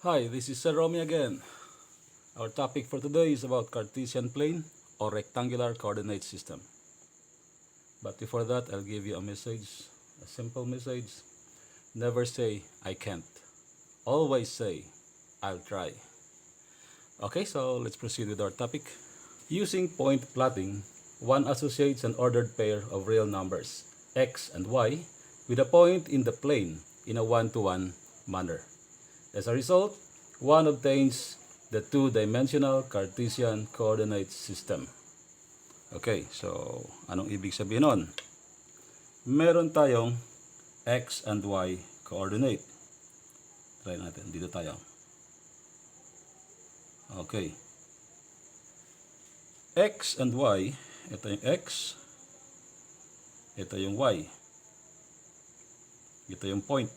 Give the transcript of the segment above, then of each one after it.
Hi, this is Sir Romy again. Our topic for today is about Cartesian plane or rectangular coordinate system. But before that, I'll give you a message, a simple message. Never say, I can't. Always say, I'll try. Okay, so let's proceed with our topic. Using point plotting, one associates an ordered pair of real numbers, x and y, with a point in the plane in a one-to-one manner. As a result, one obtains the two-dimensional Cartesian coordinate system. Okay, so anong ibig sabihin nun? Meron tayong x and y coordinate. Try natin, dito tayo. Okay. X and y, ito yung x, ito yung y. Ito yung point.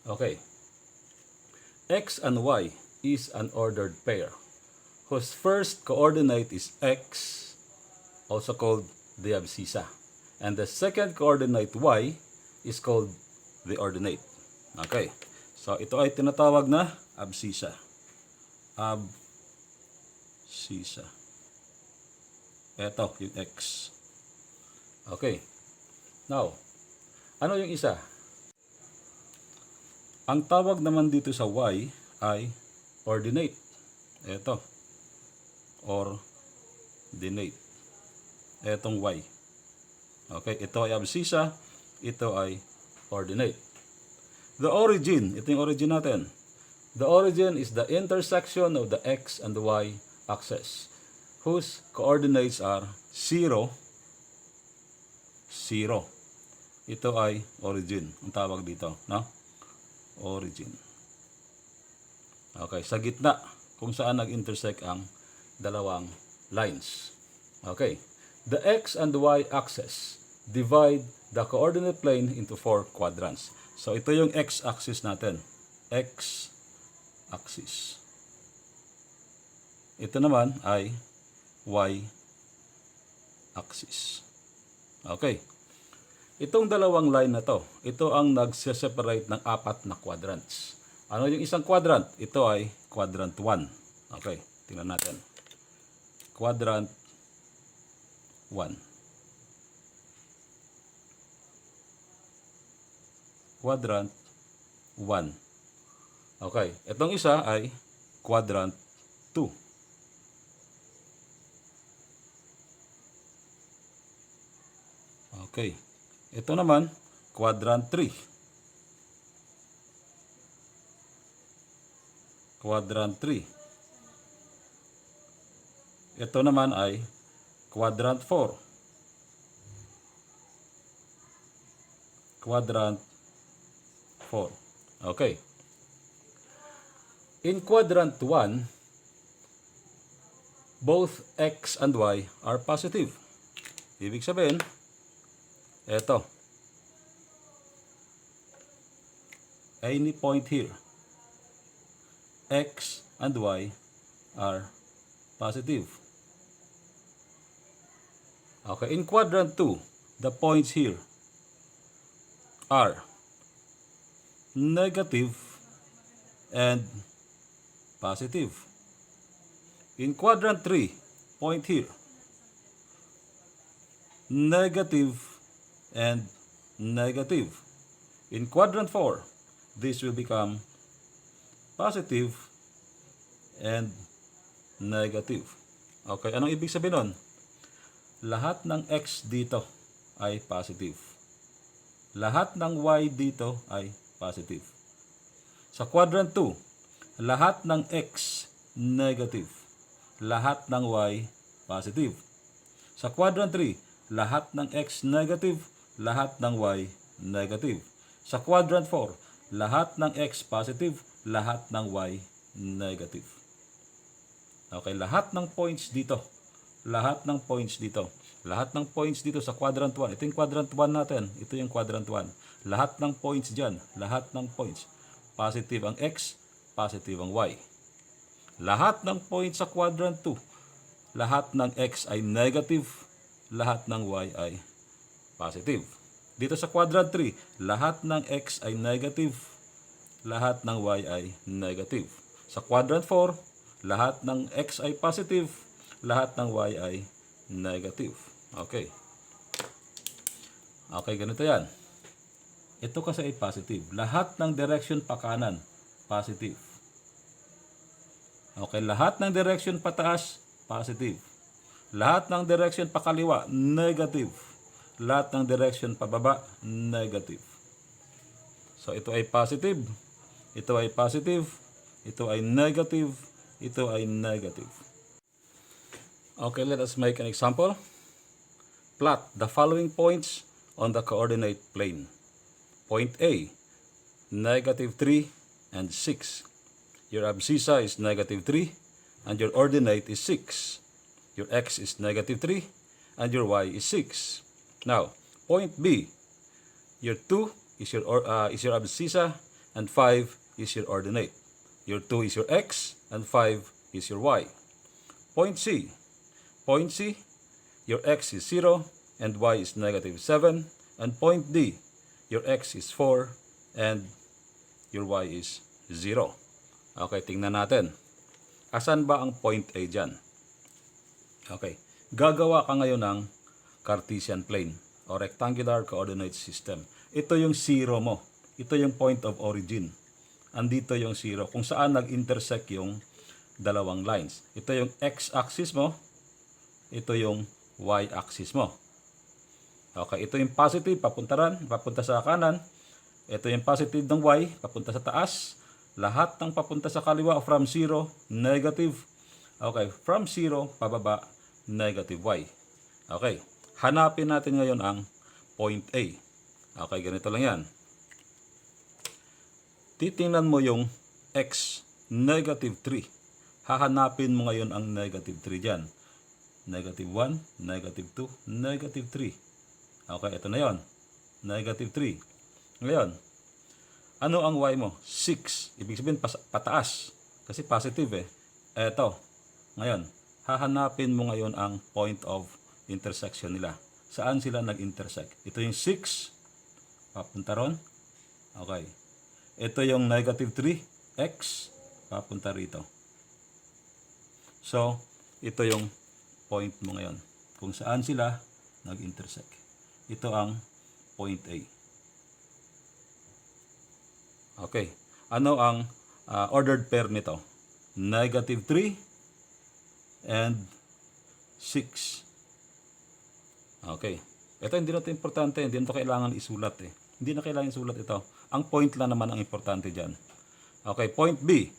Okay. X and y is an ordered pair whose first coordinate is x, also called the abscissa, and the second coordinate y is called the ordinate. Okay, so ito ay tinatawag na abscissa. Abscissa. Ito yung x. Okay, now ano yung isa? Ang tawag naman dito sa y ay ordinate. Ito. Ordinate. Etong y. Okay, ito ay abscissa, ito ay ordinate. The origin, ito yung origin natin. The origin is the intersection of the x and the y axis, whose coordinates are 0, 0. Ito ay origin. Ang tawag dito, no? Origin. Okay, sa gitna kung saan nag-intersect ang dalawang lines. Okay, the x and the y axis divide the coordinate plane into 4 quadrants. So ito yung x-axis natin. X-axis. Ito naman ay y-axis. Okay. Itong dalawang line na to, ito ang nagse-separate ng 4 na quadrants. Ano yung isang quadrant? Ito ay quadrant 1. Okay, tingnan natin. Quadrant 1. Quadrant 1. Okay, itong isa ay quadrant 2. Okay. Ito naman, quadrant 3. Quadrant 3. Ito naman ay quadrant 4. Quadrant 4. Okay. In quadrant 1, both x and y are positive. Ibig sabihin, eto, any point here, x and y are positive. Okay, in quadrant 2, the points here are negative and positive. In quadrant 3, point here, negative and negative. In quadrant 4, this will become positive and negative. Okay, anong ibig sabihin nun? Lahat ng x dito ay positive. Lahat ng y dito ay positive. Sa quadrant 2, lahat ng x negative. Lahat ng y positive. Sa quadrant 3, lahat ng x negative, lahat ng y negative. Sa quadrant 4, lahat ng x positive, lahat ng y negative. Okay, lahat ng points dito. Lahat ng points dito. Lahat ng points dito sa quadrant 1. Ito yung quadrant 1 natin. Ito yung quadrant 1. Lahat ng points dyan. Lahat ng points. Positive ang x, positive ang y. Lahat ng points sa quadrant 2. Lahat ng x ay negative, lahat ng y ay positive. Dito sa quadrant 3, lahat ng x ay negative, lahat ng y ay negative. Sa quadrant 4, lahat ng x ay positive, lahat ng y ay negative. Okay. Okay, ganito yan. Ito kasi ay positive. Lahat ng direction pa kanan, positive. Okay, lahat ng direction pataas, positive. Lahat ng direction pa kaliwa, negative. Lahat ng direction pababa, negative. So ito ay positive, ito ay positive, ito ay negative, ito ay negative. Okay, let us make an example. Plot the following points on the coordinate plane. Point A, negative 3 and 6. Your abscissa is negative 3 and your ordinate is 6. Your x is negative 3 and your y is 6. Now, point B, your 2 is your abscissa and 5 is your ordinate. Your 2 is your x and 5 is your y. Point C, your x is 0 and y is negative 7. And point D, your x is 4 and your y is 0. Okay, tingnan natin. Asan ba ang point A dyan? Okay, gagawa ka ngayon ng Cartesian plane o rectangular coordinate system. Ito yung 0 mo. Ito yung point of origin. Andito yung 0 kung saan nag-intersect yung dalawang lines. Ito yung x-axis mo. Ito yung y-axis mo. Okay, ito yung positive, papunta sa kanan. Ito yung positive ng y, papunta sa taas. Lahat ng papunta sa kaliwa from 0, negative. Okay, from 0, pababa, negative y. Okay, hanapin natin ngayon ang point A. Okay, ganito lang yan. Titingnan mo yung x, negative 3. Hahanapin mo ngayon ang negative 3 dyan. Negative 1, negative 2, negative 3. Okay, ito na yon. Negative 3. Ngayon, ano ang y mo? 6. Ibig sabihin pataas. Kasi positive eh. Eto. Ngayon, hahanapin mo ngayon ang point of intersection nila. Saan sila nag-intersect? Ito yung 6. Papunta ron. Okay. Ito yung negative 3. X. Papunta rito. So, ito yung point mo ngayon. Kung saan sila nag-intersect. Ito ang point A. Okay. Ano ang ordered pair nito? Negative 3 and 6. Okay. Ito hindi na ito importante. Hindi na ito kailangan isulat eh. Hindi na kailangan isulat ito. Ang point lang naman ang importante dyan. Okay. Point B.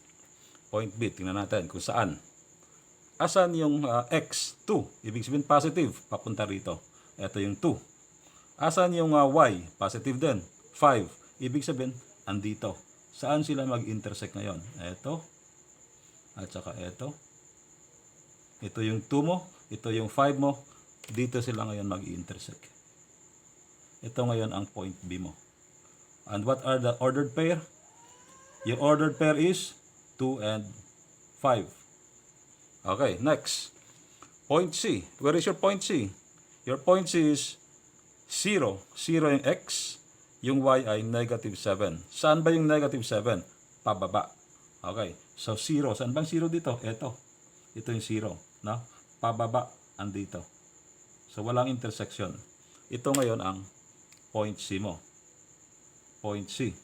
Point B. Tingnan natin kung saan. Asan yung x? 2. Ibig sabihin positive. Papunta rito. Ito yung 2. Asan yung y? Positive din. 5. Ibig sabihin andito. Saan sila mag-intersect ngayon? Ito. At saka ito. Ito yung 2 mo. Ito yung 5 mo. Dito sila ngayon mag-intersect. Ito ngayon ang point B mo. And what are the ordered pair? Your ordered pair is 2 and 5. Okay, next. Point C. Where is your point C? Your point C is 0. 0 yung x. Yung y ay negative 7. Saan ba yung negative 7? Pababa. Okay. So 0. Saan bang 0 dito? Ito. Ito yung 0. No? Pababa. Andito. So walang intersection. Ito ngayon ang point C mo. Point C.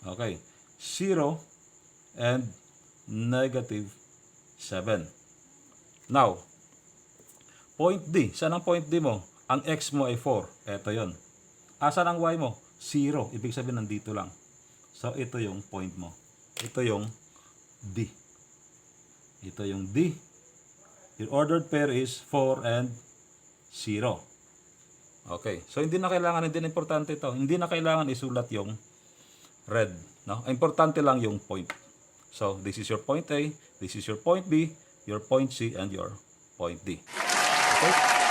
Okay. 0 and negative 7. Now, point D. Saan ang point D mo? Ang x mo ay 4. Ito yon. Asan ang y mo? 0. Ibig sabihin nandito lang. So, ito yung point mo. Ito yung D. Ito yung D. Your ordered pair is 4 and 0. Okay. So, hindi na importante ito. Hindi na kailangan isulat yung red. No? Importante lang yung point. So, this is your point A. This is your point B. Your point C and your point D. Okay?